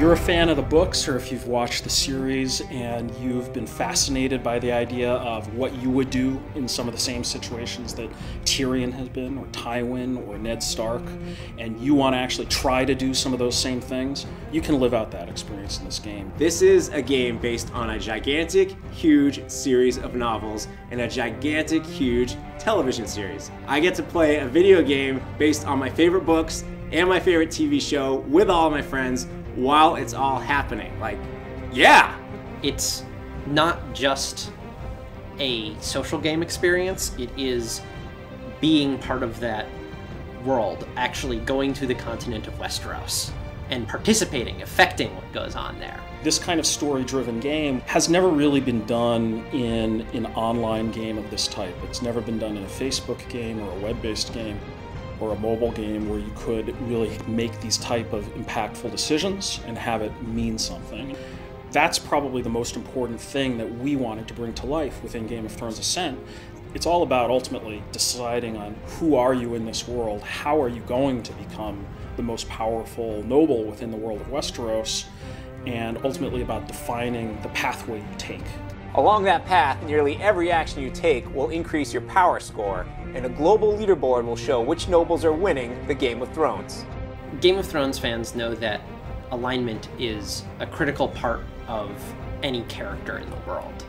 you're a fan of the books, or if you've watched the series and you've been fascinated by the idea of what you would do in some of the same situations that Tyrion has been, or Tywin, or Ned Stark, and you want to actually try to do some of those same things, you can live out that experience in this game. This is a game based on a gigantic, huge series of novels and a gigantic, huge television series. I get to play a video game based on my favorite books and my favorite TV show with all of my friends while it's all happening. Like, yeah! It's not just a social game experience, it is being part of that world, actually going to the continent of Westeros and participating, affecting what goes on there. This kind of story-driven game has never really been done in an online game of this type. It's never been done in a Facebook game or a web-based game or a mobile game where you could really make these type of impactful decisions and have it mean something. That's probably the most important thing that we wanted to bring to life within Game of Thrones Ascent. It's all about ultimately deciding on who are you in this world, how are you going to become the most powerful noble within the world of Westeros, and ultimately about defining the pathway you take. Along that path, nearly every action you take will increase your power score, and a global leaderboard will show which nobles are winning the Game of Thrones. Game of Thrones fans know that alignment is a critical part of any character in the world,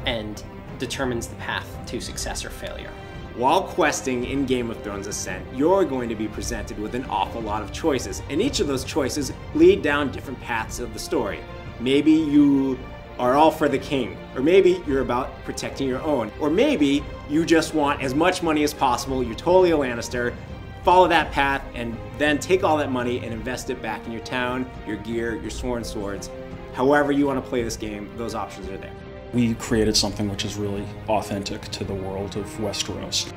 and determines the path to success or failure. While questing in Game of Thrones Ascent, you're going to be presented with an awful lot of choices, and each of those choices lead down different paths of the story. Maybe you are all for the king, or maybe you're about protecting your own, or maybe you just want as much money as possible, you're totally a Lannister, follow that path, and then take all that money and invest it back in your town, your gear, your sworn swords. However you want to play this game, those options are there. We created something which is really authentic to the world of Westeros.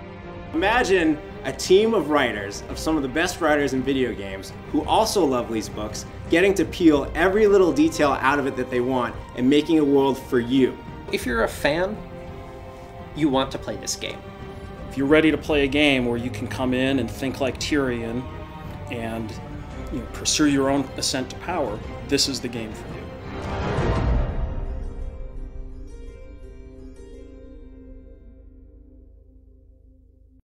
Imagine a team of writers, of some of the best writers in video games, who also love these books, getting to peel every little detail out of it that they want and making a world for you. If you're a fan, you want to play this game. If you're ready to play a game where you can come in and think like Tyrion and pursue your own ascent to power, this is the game for you.